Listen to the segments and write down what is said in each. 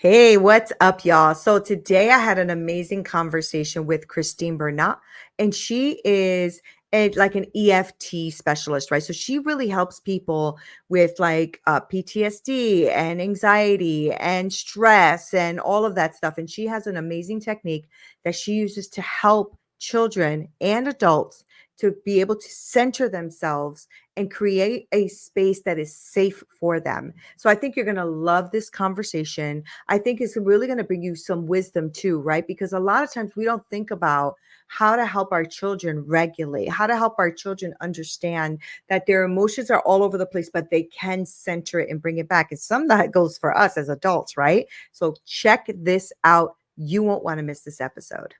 Hey, what's up, y'all? So today I had an amazing conversation with Christine Bernat, and she is like an EFT specialist, right? So she really helps people with like PTSD and anxiety and stress and all of that stuff. And she has an amazing technique that she uses to help children and adults to be able to center themselves and create a space that is safe for them. So I think you're going to love this conversation. I think it's really going to bring you some wisdom too, right? Because a lot of times we don't think about how to help our children regulate, how to help our children understand that their emotions are all over the place, but they can center it and bring it back. And some that goes for us as adults, right? So check this out. You won't want to miss this episode.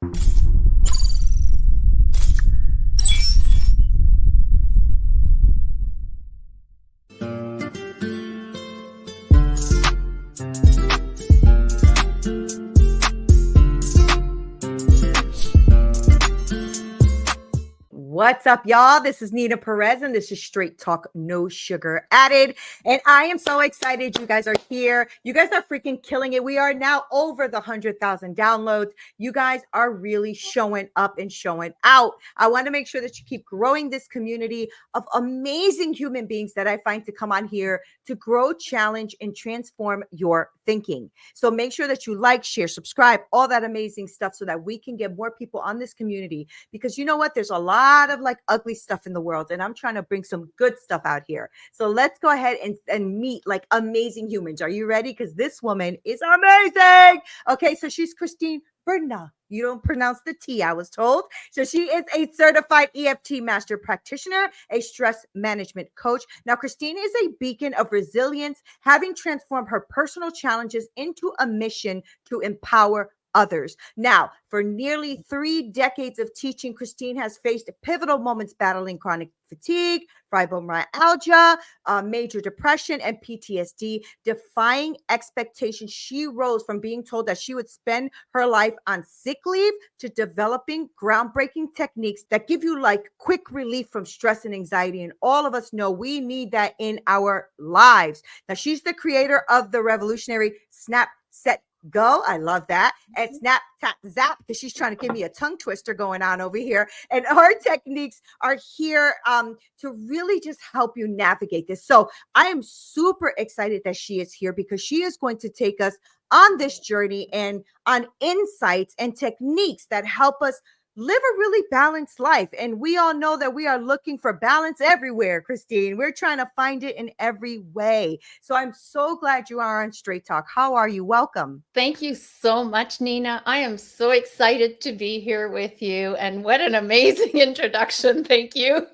What's up, y'all? This is Neena Perez, and this is Straight Talk, No Sugar Added. And I am so excited you guys are here. You guys are freaking killing it. We are now over the 100,000 downloads. You guys are really showing up and showing out. I want to make sure that you keep growing this community of amazing human beings that I find to come on here to grow, challenge, and transform your thinking. So make sure that you like, share, subscribe, all that amazing stuff so that we can get more people on this community. Because you know what? There's a lot of like ugly stuff in the world, and I'm trying to bring some good stuff out here. So let's go ahead and meet like amazing humans. Are you ready? Because this woman is amazing. Okay, so she's Christine Bernat. You don't pronounce the T, I was told. So she is a certified EFT Master Practitioner, a stress management coach. Now, Christine is a beacon of resilience, having transformed her personal challenges into a mission to empower others. Now, for nearly 3 decades of teaching, Christine has faced pivotal moments battling chronic fatigue, fibromyalgia, major depression, and PTSD. Defying expectations, she rose from being told that she would spend her life on sick leave to developing groundbreaking techniques that give you like quick relief from stress and anxiety. And all of us know we need that in our lives. Now, she's the creator of the revolutionary Snap, Set, Go. I love that. And Snap, Tap, Zap, because she's trying to give me a tongue twister going on over here. And her techniques are here to really just help you navigate this. So I am super excited that she is here because she is going to take us on this journey and on insights and techniques that help us live a really balanced life. And we all know that we are looking for balance everywhere, Christine. We're trying to find it in every way. So I'm so glad you are on Straight Talk. How are you? Welcome. Thank you so much, Neena. I am so excited to be here with you. And what an amazing introduction. Thank you.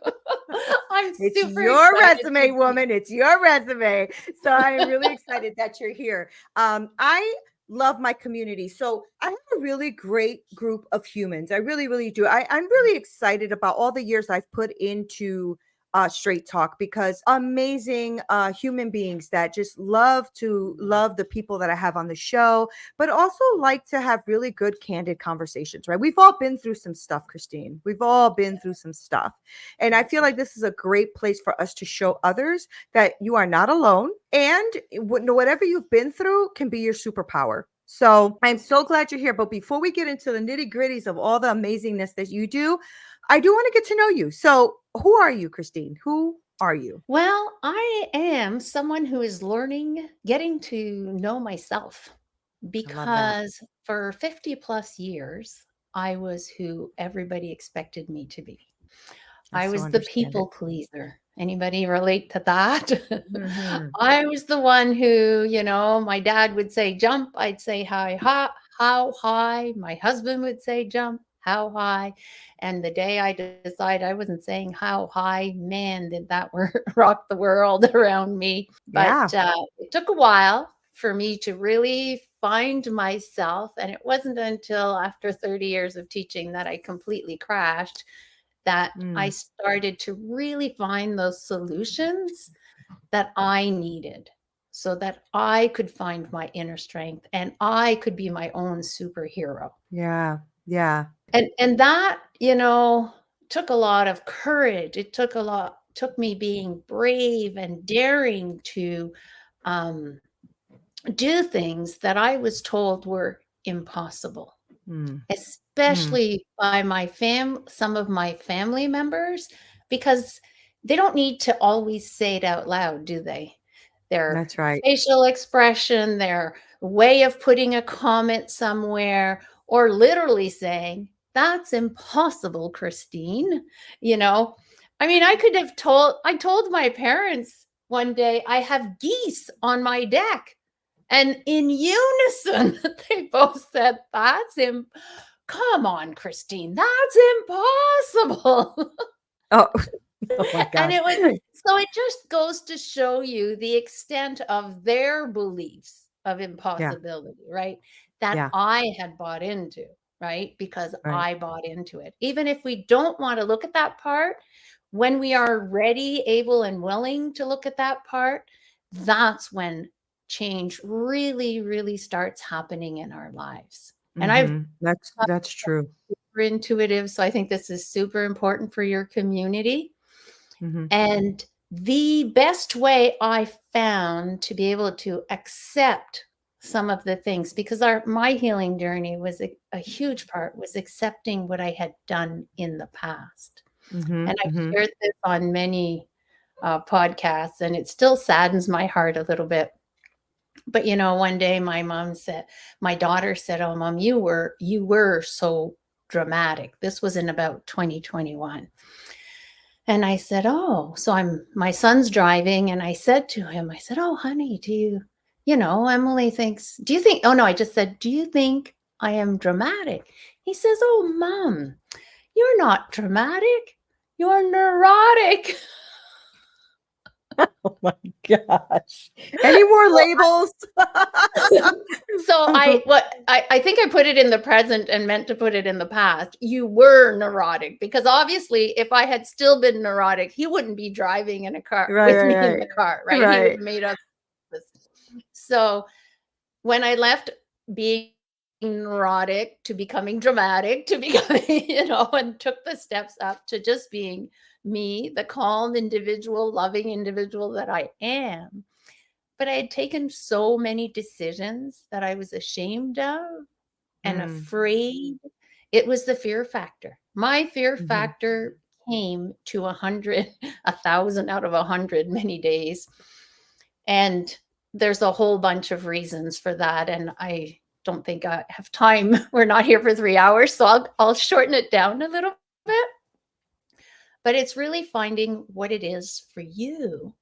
I'm It's super your excited to resume, be. woman. It's your resume. So I am really excited that you're here. I love my community. So I have a really great group of humans. I really, really do. I'm really excited about all the years I've put into Straight Talk because amazing human beings that just love to love the people that I have on the show, but also like to have really good, candid conversations, right? We've all been through some stuff, Christine. We've all been through some stuff. And I feel like this is a great place for us to show others that you are not alone and whatever you've been through can be your superpower. So I'm so glad you're here. But before we get into the nitty gritties of all the amazingness that you do, I do want to get to know you. So who are you, Christine? Who are you? Well, I am someone who is learning, getting to know myself I love that. because for 50 plus years, I was who everybody expected me to be. I I so was the understand it. people pleaser. Anybody relate to that? Hmm. I was the one who, my dad would say jump, I'd say how high. My husband would say jump, how high. And the day I decide I wasn't saying how high, man, did that rock the world around me. But Yeah. it took a while for me to really find myself. And it wasn't until after 30 years of teaching that I completely crashed that I Mm. started to really find those solutions that I needed so that I could find my inner strength and I could be my own superhero. Yeah. Yeah. And that, took a lot of courage. It took me being brave and daring to um do things that I was told were impossible, Mm. Mm. especially by some of my family members, because they don't need to always say it out loud, do they? Their That's right. facial expression, their way of putting a comment somewhere, or literally saying, "That's impossible, Christine." You know, I mean, I told my parents one day, I have geese on my deck. And in unison, they both said, come on, Christine, that's impossible. Oh, oh my And gosh. it just goes to show you the extent of their beliefs of Yeah. impossibility, right? That Yeah. I had bought into, right? Because Right. I bought into it. Even if we don't want to look at that part, when we are ready, able, and willing to look at that part, that's when change really, really starts happening in our lives. And I've Mm-hmm. That's true. super intuitive, so I think this is super important for your community. Mm-hmm. And the best way I found to be able to accept some of the things, because my healing journey was a huge part, was accepting what I had done in the past. Mm-hmm. And I've Mm-hmm. shared this on many podcasts, and it still saddens my heart a little bit. But one day my daughter said, "Oh, Mom, you were so dramatic." This was in about 2021. And I said, "Oh," so my son's driving, and I said to him, I said, "Oh, honey, Emily thinks, do you think," oh no, I just said, "Do you think I am dramatic?" He says, "Oh, Mom, you're not dramatic. You're neurotic." Oh my gosh. Any more So labels? I think I put it in the present and meant to put it in the past. You were neurotic, because obviously if I had still been neurotic, he wouldn't be driving in a car Right, with me in right, the car, right. right? He would Right. have made us this. So when I left being neurotic to becoming dramatic to becoming, and took the steps up to just being me, the calm individual, loving individual that I am. But I had taken so many decisions that I was ashamed of and Mm. afraid. It was the fear factor. My fear Mm-hmm. factor came to 100, 1,000 out of 100 many days. And there's a whole bunch of reasons for that. And I don't think I have time. We're not here for 3 hours. So I'll shorten it down a little bit. But it's really finding what it is for you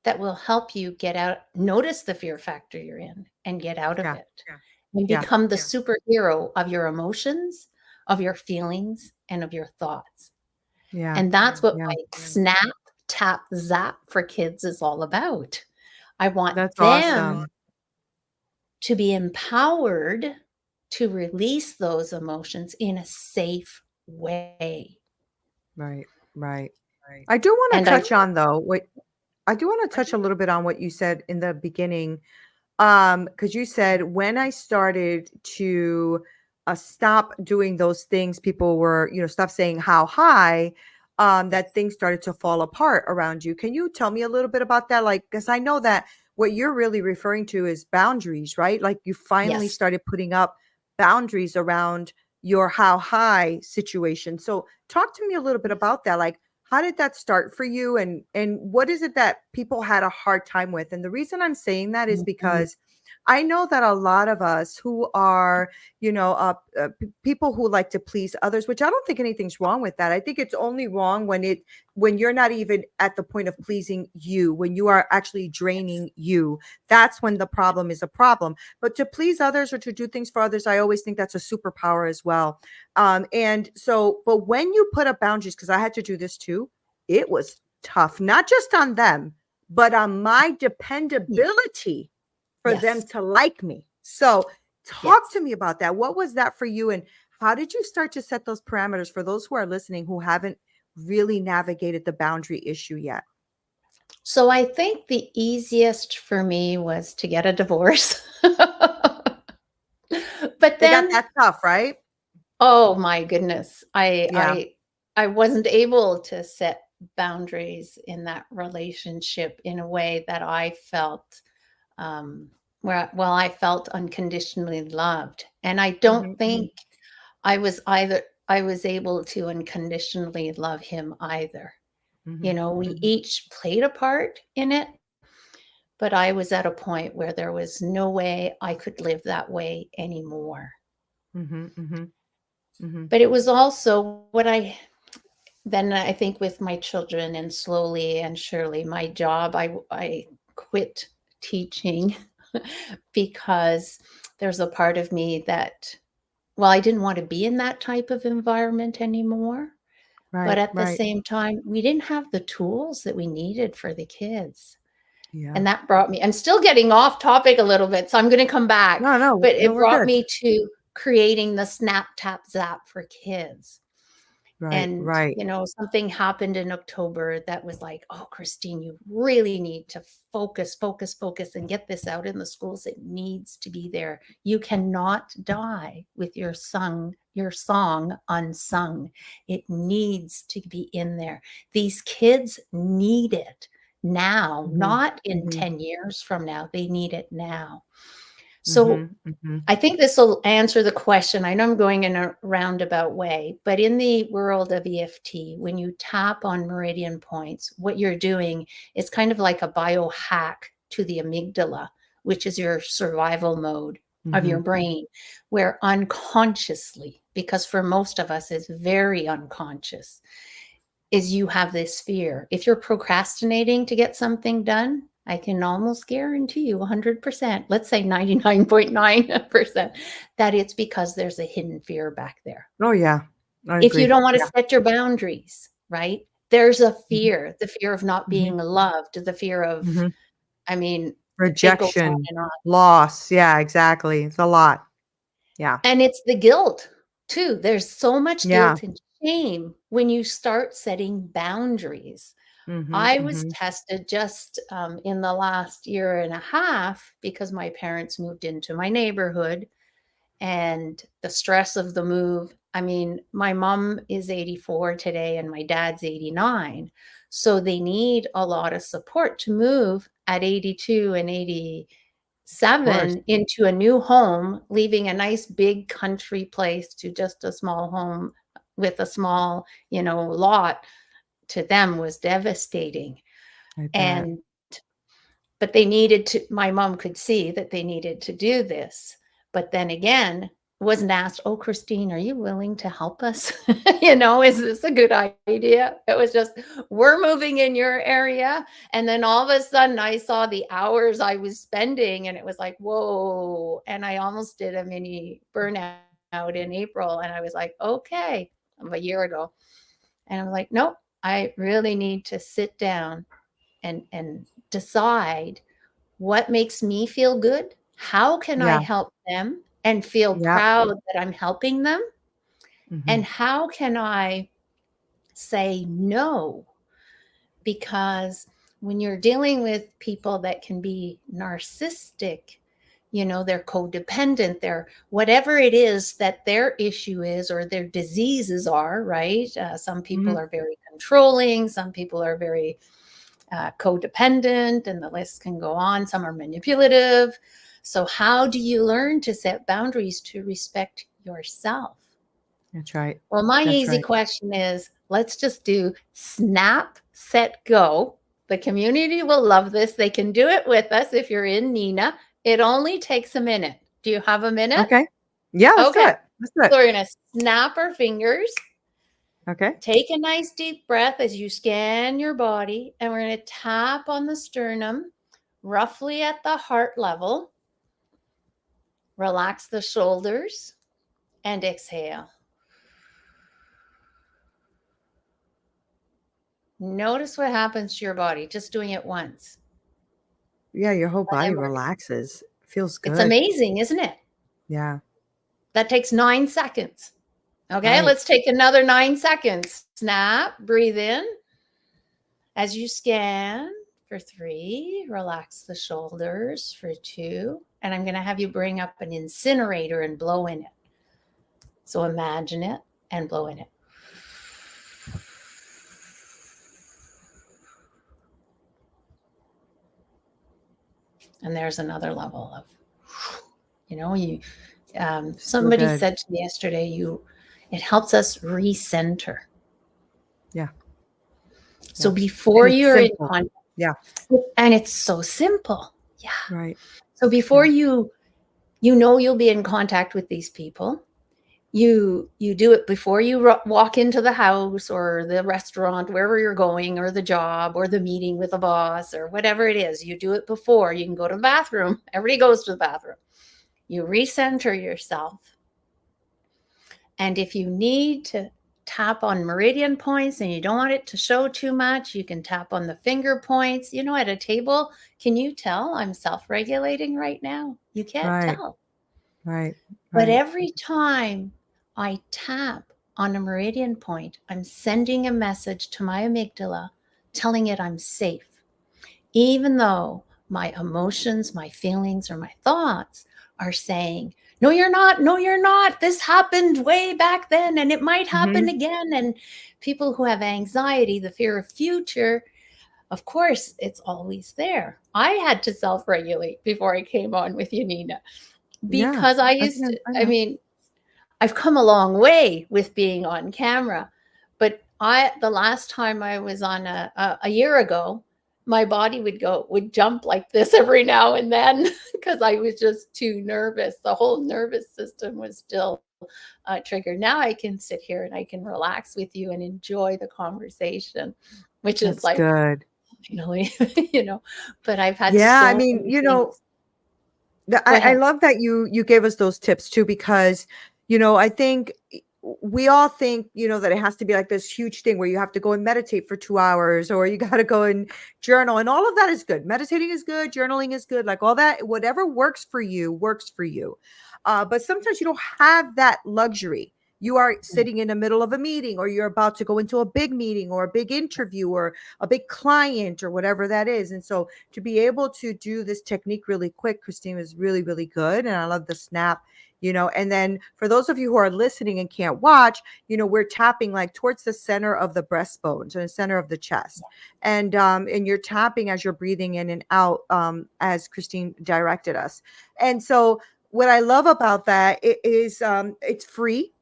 that will help you get out, notice the fear factor you're in and get out of Yeah. it. And Yeah. become the superhero of your emotions, of your feelings, and of your thoughts. Yeah. And that's what Yeah. my snap, tap, zap for kids is all about. I want That's them awesome. to be empowered to release those emotions in a safe way. Right. Right. I do want And to I, touch on though what I do want to touch a little bit on what you said in the beginning. Because you said when I started to stop doing those things, people were, stop saying how high, that things started to fall apart around you. Can you tell me a little bit about that? Like, because I know that what you're really referring to is boundaries, right? Like you finally yes, started putting up boundaries around your how high situation. So talk to me a little bit about that. Like, how did that start for you, and what is it that people had a hard time with? And the reason I'm saying that is mhm, because I know that a lot of us who are, people who like to please others, which I don't think anything's wrong with that. I think it's only wrong when you're not even at the point of pleasing you, when you are actually yes, draining you. That's when the problem is a problem. But to please others or to do things for others, I always think that's a superpower as well. And so, but when you put up boundaries, because I had to do this too, it was tough, not just on them, but on my yeah, dependability for them yes, to like me. So, talk yes. to me about that. What was that for you? And how did you start to set those parameters for those who are listening who haven't really navigated the boundary issue yet? So I think the easiest for me was to get a divorce. But They got then, that tough, right? oh my goodness, I Yeah. I I wasn't able to set boundaries in that relationship in a way that I felt um, where, well, I felt unconditionally loved. And I don't Mhm, mhm, think I was able to unconditionally love him either. mhm, We mhm, each played a part in it, but I was at a point where there was no way I could live that way anymore. mhm, mhm, mhm. But it was also what I think with my children, and slowly and surely my job, I quit teaching because there's a part of me that, well, I didn't want to be in that type of environment anymore. But Right, at the right. same time, we didn't have the tools that we needed for the kids. Yeah. And that brought me, I'm still getting off topic a little bit, so I'm going to come back. No, no, But no, it we're brought good. me to creating the Snap Tap Zap for kids. Right, And, right. something happened in October that was like, oh, Christine, you really need to focus, focus, focus, and get this out in the schools. It needs to be there. You cannot die with your song unsung. It needs to be in there. These kids need it now, Mhm, not in mhm, 10 years from now. They need it now. So mhm, mhm. I think this will answer the question. I know I'm going in a roundabout way, but in the world of EFT, when you tap on meridian points, what you're doing is kind of like a biohack to the amygdala, which is your survival mode of your Mhm. brain, where unconsciously, because for most of us it's very unconscious, is you have this fear. If you're procrastinating to get something done, I can almost guarantee you 100%, let's say 99.9%, that it's because there's a hidden fear back there. Oh, yeah. I If you agree. don't want to Yeah. set your boundaries, right? There's a Mhm, fear, the fear of not mhm, being loved, the fear of, mhm. I mean, it goes on Rejection, and on. loss. Yeah, exactly. It's a lot. Yeah. And it's the guilt too. There's so much Yeah. guilt and shame when you start setting boundaries. Mhm, I was mhm. tested just in the last year and a half because my parents moved into my neighborhood, and the stress of the move. I mean, my mom is 84 today and my dad's 89. So they need a lot of support to move at 82 and Of course. 87 into a new home, leaving a nice big country place to just a small home with a small, lot. To them was devastating. I bet. And but they needed to, my mom could see that they needed to do this. But then again, wasn't asked, oh, Christine, are you willing to help us? Is this a good idea? It was just, we're moving in your area. And then all of a sudden I saw the hours I was spending and it was like, whoa. And I almost did a mini burnout in April. And I was like, okay, a year ago. And I'm like, nope, I really need to sit down and decide what makes me feel good. How can I Yeah. help them and feel Yep. proud that I'm helping them? And Mhm. how can I say no? Because when you're dealing with people that can be narcissistic, they're codependent, they're whatever it is that their issue is or their diseases are, right? Some people Mhm. are very controlling, some people are very codependent, and the list can go on. Some are manipulative. So, how do you learn to set boundaries to respect yourself? That's right. Well, my That's easy right. question is, let's just do snap, set, go. The community will love this. They can do it with us if you're in Neena. It only takes a minute. Do you have a minute? Okay. Yeah, let's do Okay. it. Let's do it. So we're going to snap our fingers, Okay. take a nice deep breath as you scan your body, and we're going to tap on the sternum, roughly at the heart level. Relax the shoulders and exhale. Notice what happens to your body just doing it once. Yeah, your whole And body then relaxes. Feels it's good. amazing, isn't it? Yeah. That takes 9 seconds. Okay, Right. let's take another 9 seconds. Snap, breathe in. As you scan for 3, relax the shoulders for 2. And I'm going to have you bring up an incinerator and blow in it. So imagine it and blow in it. And there's another level of, you So somebody good. said to me yesterday, it helps us recenter. Yeah. So Yes. before And it's you're in simple. contact, Yeah. and it's so simple. Yeah. Right. So before Yeah. you'll be in contact with these people, you do it before you walk into the house or the restaurant, wherever you're going, or the job or the meeting with a boss or whatever it is. You do it before. You can go to the bathroom. Everybody goes to the bathroom. You recenter yourself. And if you need to tap on meridian points and you don't want it to show too much, you can tap on the finger points. At a table, can you tell I'm self-regulating right now? You can't Right. tell. Right. But Right. every time I tap on a meridian point, I'm sending a message to my amygdala telling it I'm safe. Even though my emotions, my feelings, or my thoughts are saying, no, you're not. No, you're not. This happened way back then, and it might happen Mm-hmm. again. And people who have anxiety, the fear of future, of course, it's always there. I had to self-regulate before I came on with you, Neena, Yeah. because I I know. mean, I've come a long way with being on camera, but the last time I was on a year ago, my body would jump like this every now and then because I was just too nervous. The whole nervous system was still triggered. Now I can sit here and I can relax with you and enjoy the conversation, which is That's like, good. finally, but I've had Yeah. I so mean, many things. Go I ahead. love that you gave us those tips too, because, I think we all think, that it has to be like this huge thing where you have to go and meditate for 2 hours, or you got to go and journal, and all of that is good. Meditating is good. Journaling is good. Like all that, whatever works for you, works for you. But sometimes you don't have that luxury. You are sitting in the middle of a meeting, or you're about to go into a big meeting or a big interview or a big client or whatever that is. And so to be able to do this technique really quick, Christine, is really, really good. And I love the snap, and then for those of you who are listening and can't watch, we're tapping like towards the center of the breastbone, and the center of the chest. And you're tapping as you're breathing in and out, as Christine directed us. And so what I love about that is it's free.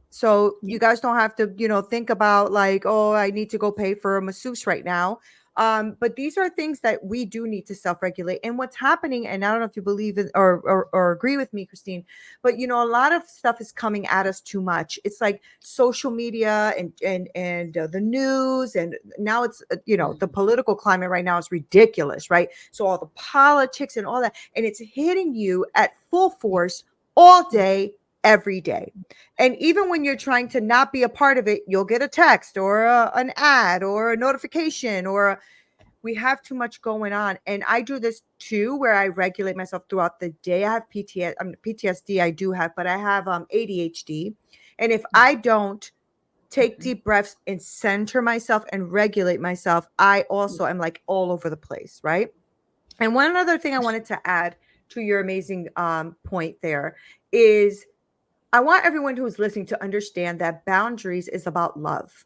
So Yeah. you guys don't have to, think about like, oh, I need to go pay for a masseuse right now. But these are things that we do need to self-regulate. And what's happening, and I don't know if you believe it or agree with me, Christine, but a lot of stuff is coming at us too much. It's like social media and the news, and now it's the political climate right now is ridiculous, right? So all the politics and all that, and it's hitting you at full force all day, every day. And even when you're trying to not be a part of it, you'll get a text or an ad or a notification, we have too much going on. And I do this too, where I regulate myself throughout the day. I have PTSD, I do have, but I have ADHD. And if I don't take deep breaths and center myself and regulate myself, I also am like all over the place, right? And one other thing I wanted to add to your amazing point there is, I want everyone who's listening to understand that boundaries is about love.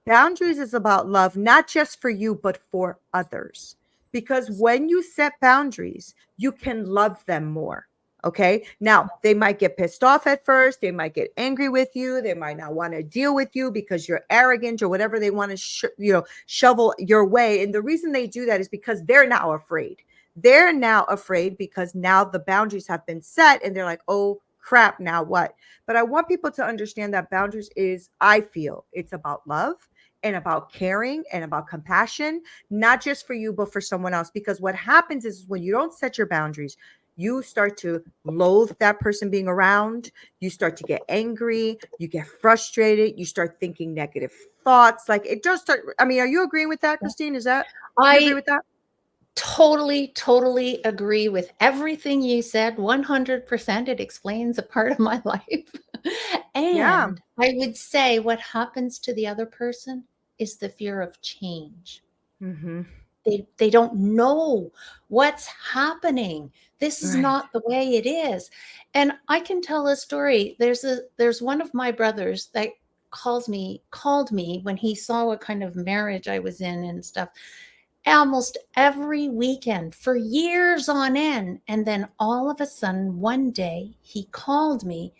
Boundaries is about love, not just for you, but for others. Because when you set boundaries, you can love them more. Okay. Now, they might get pissed off at first. They might get angry with you. They might not want to deal with you because you're arrogant or whatever they want to, shovel your way. And the reason they do that is because they're now afraid. They're now afraid because now the boundaries have been set and they're like, oh crap, now what? But I want people to understand that boundaries is, I feel it's about love and about caring and about compassion, not just for you, but for someone else. Because what happens is when you don't set your boundaries, you start to loathe that person being around. You start to get angry. You get frustrated. You start thinking negative thoughts. Like it just start. I mean, are you agreeing with that, Christine? Do you agree I with that? totally agree with everything you said. 100%. It explains a part of my life. Yeah. And I would say what happens to the other person is the fear of change. Mm-hmm. They don't know what's happening. This is Right. not the way it is. And I can tell a story. There's one of my brothers that called me when he saw what kind of marriage I was in and stuff. almost every weekend for years on end. And then all of a sudden, one day, he called me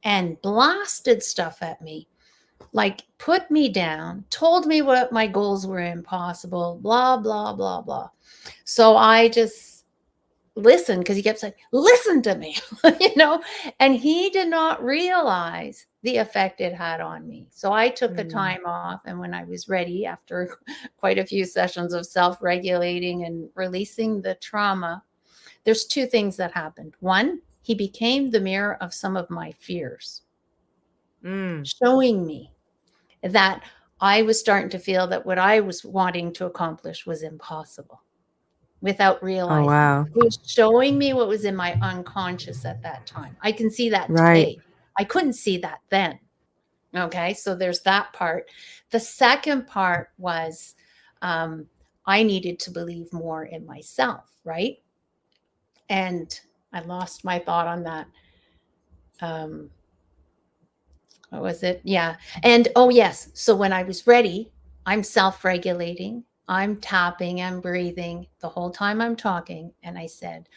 and blasted stuff at me, like put me down, told me what my goals were impossible, blah, blah, blah, blah. So I just listened because he kept saying, listen to me, and he did not realize the effect it had on me. So I took the time off. And when I was ready, after quite a few sessions of self-regulating and releasing the trauma, there's two things that happened. One, he became the mirror of some of my fears, showing me that I was starting to feel that what I was wanting to accomplish was impossible without Oh, realizing. wow. It was showing me what was in my unconscious at that time. I can see that Right. today. I couldn't see that then. Okay, so there's that part. The second part was I needed to believe more in myself, right? And I lost my thought on that. What was it? Yeah. And oh, yes. So when I was ready, I'm self regulating, I'm tapping, I'm breathing the whole time I'm talking. And I said,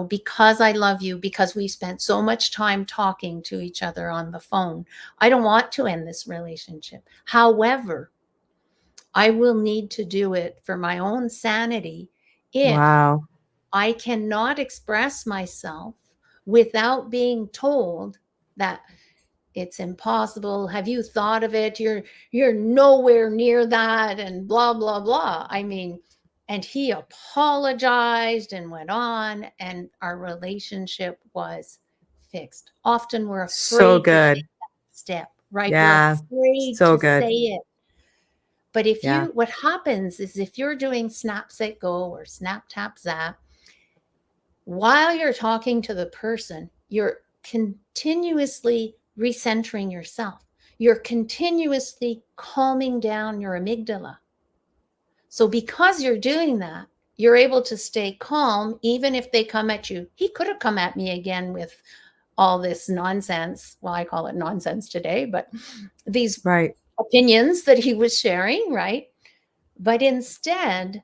because I love you, because we spent so much time talking to each other on the phone, I don't want to end this relationship. However, I will need to do it for my own sanity if Wow. I cannot express myself without being told that it's impossible. Have you thought of it? You're nowhere near that, and blah, blah, blah. I mean, and he apologized and went on, and our relationship was fixed. Often we're So afraid to good. take that step, right? We're Yeah. afraid So to good. say it. But Yeah. what happens is if you're doing snap, set, go or snap, tap, zap, while you're talking to the person, you're continuously recentering yourself. You're continuously calming down your amygdala. So because you're doing that, you're able to stay calm even if they come at you. He could have come at me again with all this nonsense. Well, I call it nonsense today, but these Right. opinions that he was sharing, right? But instead,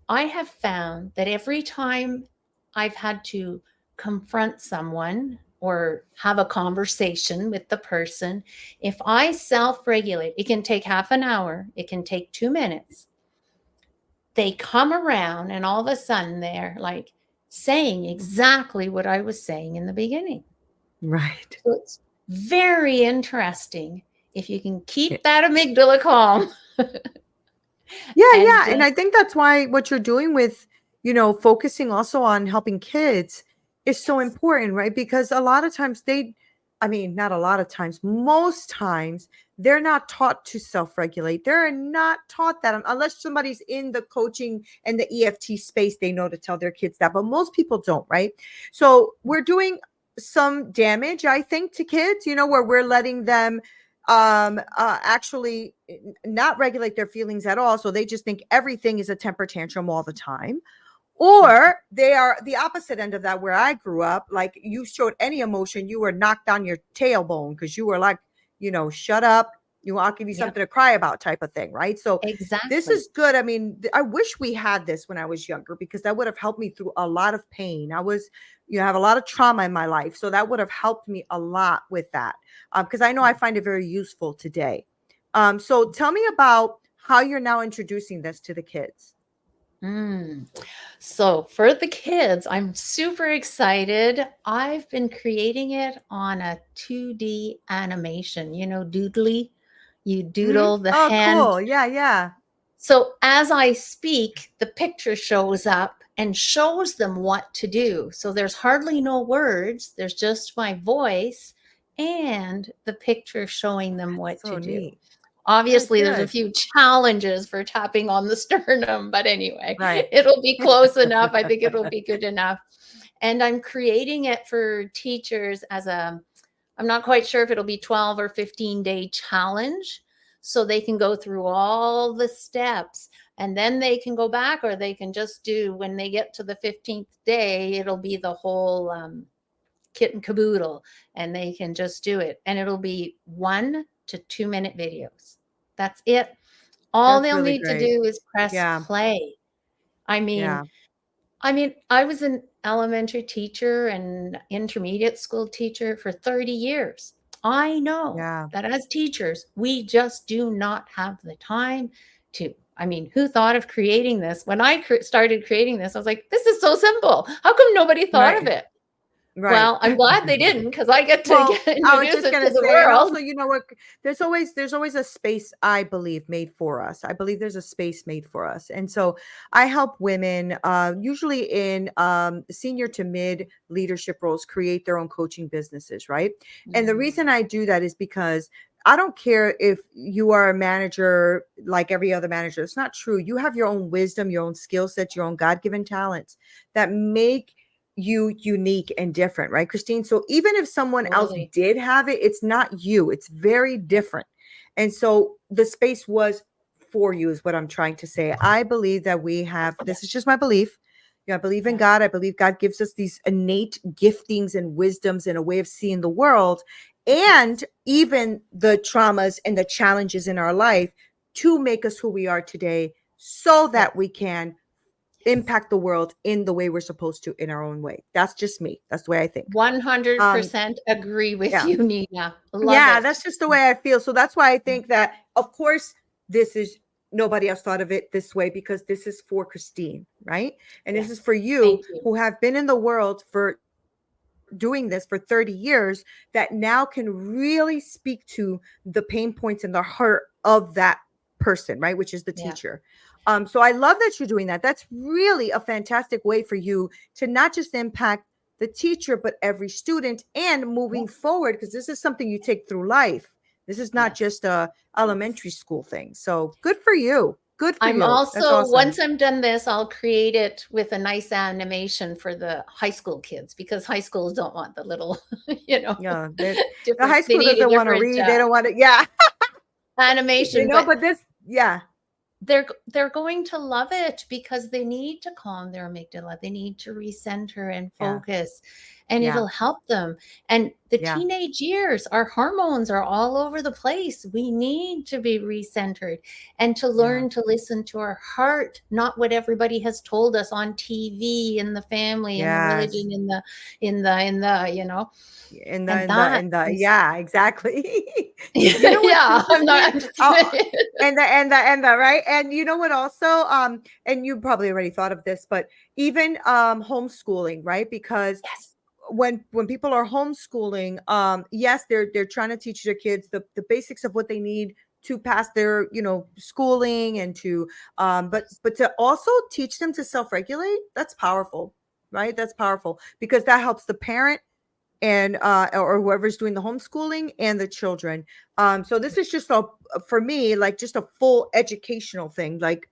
I have found that every time I've had to confront someone or have a conversation with the person, if I self regulate, it can take half an hour, it can take 2 minutes. They come around and all of a sudden they're like saying exactly what I was saying in the beginning. Right. So it's very interesting if you can keep that amygdala calm. Yeah, And yeah. And I think that's why what you're doing with, focusing also on helping kids is so important, right? Because a lot of times not a lot of times, most times they're not taught to self-regulate. They're not taught that unless somebody's in the coaching and the EFT space, they know to tell their kids that, but most people don't, right? So we're doing some damage, I think, to kids, where we're letting them actually not regulate their feelings at all, so they just think everything is a temper tantrum all the time, or they are the opposite end of that, where I grew up. Like, you showed any emotion, you were knocked on your tailbone because you were like, shut up, I'll give you yeah, something to cry about, type of thing, right? So this exactly. is good. I mean, I wish we had this when I was younger, because that would have helped me through a lot of pain. I was, have a lot of trauma in my life, so that would have helped me a lot with that, because I know I find it very useful today. So tell me about how you're now introducing this to the kids. So for the kids, I'm super excited. I've been creating it on a 2D animation, doodly. You doodle the Oh, hand. cool. Yeah, yeah. So as I speak, the picture shows up and shows them what to do. So there's hardly no words, there's just my voice and the picture showing them what to So do. neat. Good, Obviously, there's a good. few challenges for tapping on the sternum, but anyway, Right. it'll be close enough. I think it'll be good enough. And I'm creating it for teachers I'm not quite sure if it'll be 12 or 15-day challenge. So they can go through all the steps and then they can go back, or they can just do, when they get to the 15th day, it'll be the whole kit and caboodle, and they can just do it. And it'll be 1 to 2 minute videos. That's it. All That's they'll really need to great. do is press Yeah. play. I mean, Yeah. I was an elementary teacher and intermediate school teacher for 30 years. I know Yeah. that as teachers, we just do not have the time to. I mean, who thought of creating this? When I started creating this, I was like, this is so simple. How come nobody thought of Right. it? Right. Well, I'm glad they didn't because I get to Well, I was introduce just it gonna to the say, and world. also, you know what? There's always a space, I believe, made for us. I believe there's a space made for us, and so I help women, usually in senior to mid leadership roles, create their own coaching businesses, right? And the Mm, reason I do that is because I don't care if you are a manager like every other manager. It's not true. You have your own wisdom, your own skill set, your own God-given talents that make you unique and different, right, Christine? So even if someone else totally. did have it, it's not you. It's very Yeah. different. And so the space was for you, is what I'm trying to say. I believe that we have, Yeah. this is just my belief. Yeah, I believe in Yeah. God. I believe God gives us these innate giftings and wisdoms and a way of seeing the world, Yes. and even the traumas and the challenges in our life to make us who we are today so Yes. that we can Yes. impact the world in the way we're supposed to, in our own way. That's just me. That's the way I think. Um, 100% agree with yeah. you, Nina. Love Yeah, it. that's just the way I feel. So that's why I think that, of course, this is nobody else thought of it this way, because this is for Christine, right? And this is Yes. for you Thank you. who have been in the world for doing this for 30 years, that now can really speak to the pain points and the heart of that person, right? Which is the Yeah. teacher. So I love that you're doing that. That's really a fantastic way for you to not just impact the teacher, but every student and moving Yes. forward, because this is something you take through life. This is not Yes. just a Yes. elementary school thing. So good for you. Good for I'm you. That's also, awesome. once I'm done this, I'll create it with a nice animation for the high school kids because high schools don't want the little, you know, Yeah. The different, high they school need a doesn't want to different read. They don't want to. Yeah. animation, but But this, yeah. they're going to love it because they need to calm their amygdala. They need to recenter and Yeah. focus, and Yeah. it'll help them. And the Yeah. teenage years, our hormones are all over the place. We need to be recentered and to Yeah. learn to listen to our heart, not what everybody has told us on TV, in the family, in the Yes. religion, in the, and that is Yeah, exactly. You know what too, yeah, I'm not Christine? I'm just Oh, and the right. And you know what also, and you probably already thought of this, but even homeschooling, right? Because yes, when people are homeschooling, yes, they're trying to teach their kids the basics of what they need to pass their, schooling, and to yes, but to also teach them to self-regulate. That's powerful, right? That's powerful, because that helps the parent and or whoever's doing the homeschooling and the children. So this is just a, for me, like, just a full educational thing, like,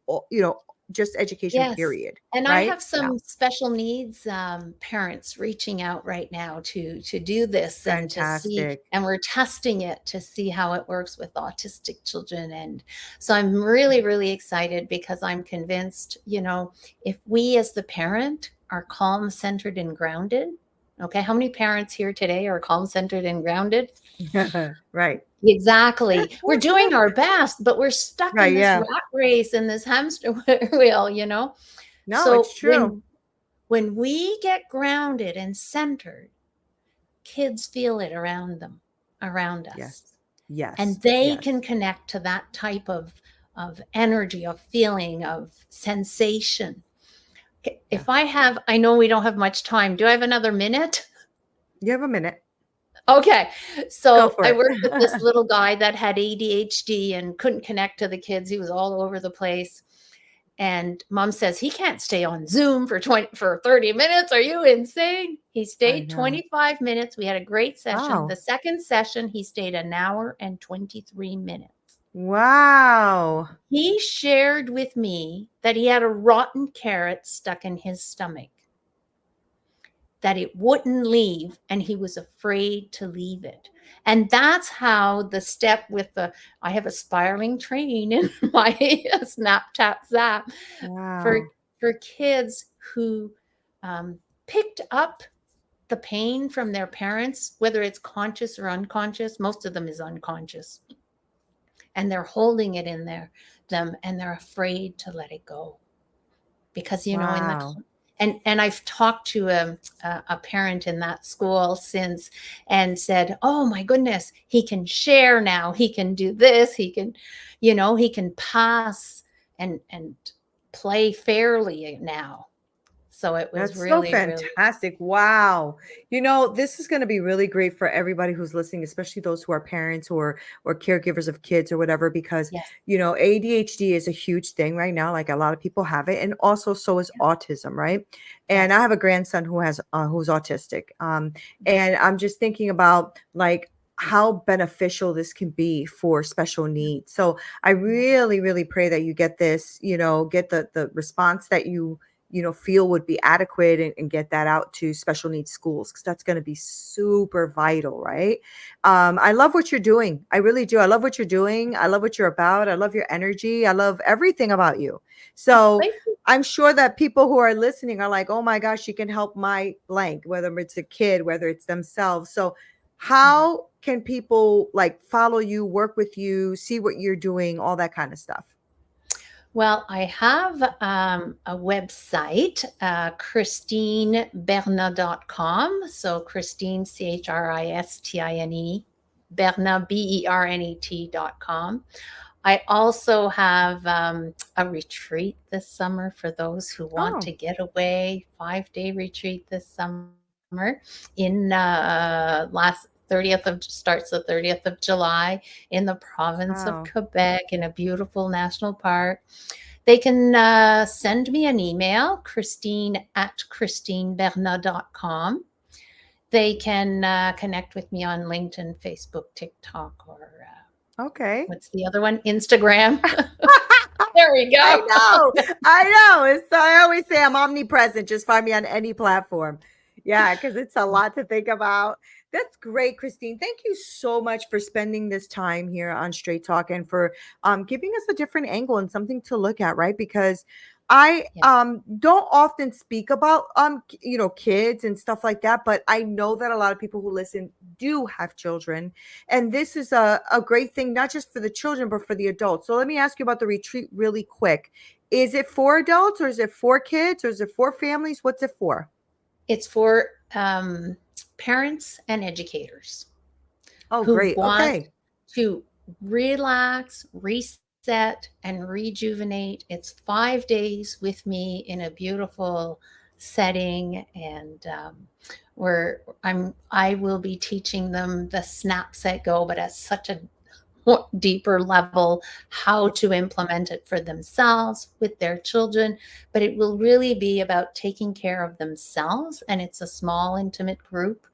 just education, yes. period, And I right? have Yeah. some special needs parents reaching out right now to do this and to see, Fantastic. and we're testing it to see how it works with autistic children. And so I'm really, really excited because I'm convinced, if we as the parent are calm, centered, and grounded. Okay, how many parents here today are calm, centered, and grounded? Right. Exactly. We're doing our best, but we're stuck Right. in this Yeah. rat race and this hamster wheel, No, So it's true. when we get grounded and centered, kids feel it around them, around us. Yes. Yes. And they Yes. can connect to that type of energy, of feeling, of sensation. Yeah. I know we don't have much time. Do I have another minute? You have a minute. Okay. Go So for I it. worked with this little guy that had ADHD and couldn't connect to the kids. He was all over the place. And mom says he can't stay on Zoom for 30 minutes. Are you insane? He I stayed know. 25 minutes. We had a great session. The Wow. second session, he stayed an hour and 23 minutes. Wow. He shared with me that he had a rotten carrot stuck in his stomach, that it wouldn't leave, and he was afraid to leave it. And that's how the step with I have a spiraling train in my Snapchat Zap for Wow. kids who picked up the pain from their parents, whether it's conscious or unconscious. Most of them is unconscious, and they're holding it in there. them and they're afraid to let it go. Because, you know, Wow. and I've talked to a parent in that school since and said, oh my goodness, he can share now. He can do this. He can, you know, he can pass and play fairly now. So it was That's so really, really, fantastic. Wow. You know, this is going to be really great for everybody who's listening, especially those who are parents or caregivers of kids or whatever, because yes, you know, ADHD is a huge thing right now. Like a lot of people have it, and also so is autism, right? And I yes. have a grandson who has who's autistic. And I'm just thinking about like how beneficial this can be for special needs. So I Yeah. really, really pray that you get this, you know, get the response that you know feel would be adequate, and get that out to special needs schools, because that's going to be super vital, right? I love what you're doing. I really do. I love what you're doing. I love what you're about. I love your energy. I love everything about you. Oh, So thank you. I'm sure that people who are listening are like, oh my gosh, she can help my blank, whether it's a kid, whether it's themselves. So Yeah. how can people like follow you, work with you, see what you're doing, all that kind of stuff? Well, I have a website, ChristineBernat.com. So Christine, Christine, Bernat, Bernat.com. I also have a retreat this summer for those who want Oh, to get away, 5-day retreat this summer in last 30th of starts the 30th of July in the province of wow. Quebec in a beautiful national park. They can send me an email, Christine at ChristineBernat.com. They can connect with me on LinkedIn, Facebook, TikTok, or Okay. what's the other one? Instagram. There we I go. know. I know. It's I always say I'm omnipresent. Just find me on any platform. Yeah, because it's a lot to think about. That's great, Christine. Thank you so much for spending this time here on Straight Talk, and for giving us a different angle and something to look at, right? Because I Yeah. don't often speak about you know, kids and stuff like that, but I know that a lot of people who listen do have children, and this is a great thing, not just for the children, but for the adults. So let me ask you about the retreat really quick. Is it for adults, or is it for kids, or is it for families? What's it for? It's for parents and educators Oh, who great. want Okay. to relax, reset, and rejuvenate. It's 5 days with me in a beautiful setting, and where I will be teaching them the snap, set, go, but at such a deeper level, how to implement it for themselves with their children. But it will really be about taking care of themselves, and it's a small intimate group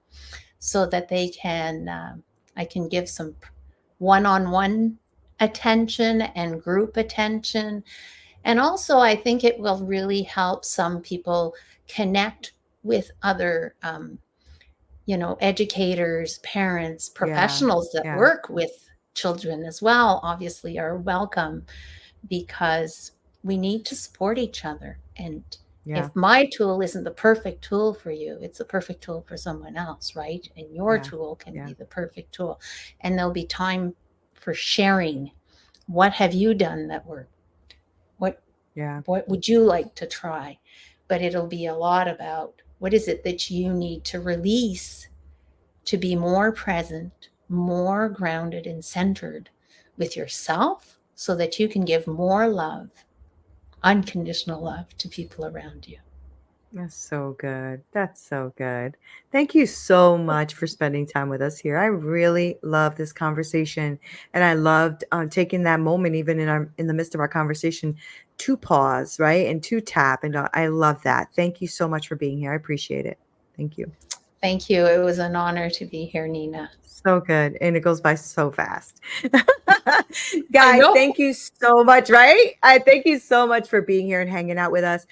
so that they can I can give some one-on-one attention and group attention. And also I think it will really help some people connect with other you know, educators, parents, Yeah. professionals that Yeah. work with children as well, obviously are welcome, because we need to support each other. And Yeah. if my tool isn't the perfect tool for you, it's the perfect tool for someone else, right? And your Yeah. tool can Yeah. be the perfect tool. And there'll be time for sharing. What have you done that worked? What Yeah. what would you like to try? But it'll be a lot about what is it that you need to release to be more present, more grounded and centered with yourself so that you can give more love, unconditional love to people around you. That's so good. That's so good. Thank you so much for spending time with us here. I really love this conversation, and I loved taking that moment, even in the midst of our conversation, to pause, right, and to tap. And I love that. Thank you so much for being here. I appreciate it. Thank you. Thank you. It was an honor to be here, Neena. So good, and it goes by so fast. I Guys, know. thank you so much. Right? I thank you so much for being here and hanging out with us.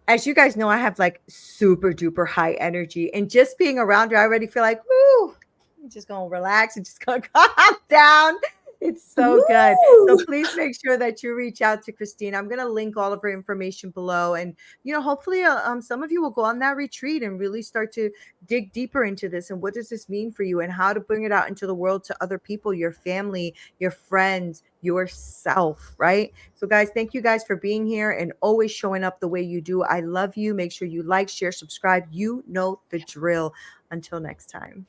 As you guys know, I have like super duper high energy, and just being around her, I already feel like, woo, I'm just gonna relax and just gonna calm down. It's so good. So Woo! please make sure that you reach out to Christine. I'm gonna link all of her information below, and you know, hopefully, some of you will go on that retreat and really start to dig deeper into this, and what does this mean for you, and how to bring it out into the world to other people, your family, your friends, yourself, right? So guys, thank you guys for being here and always showing up the way you do. I love you. Make sure you like, share, subscribe. You know the drill. Until next time.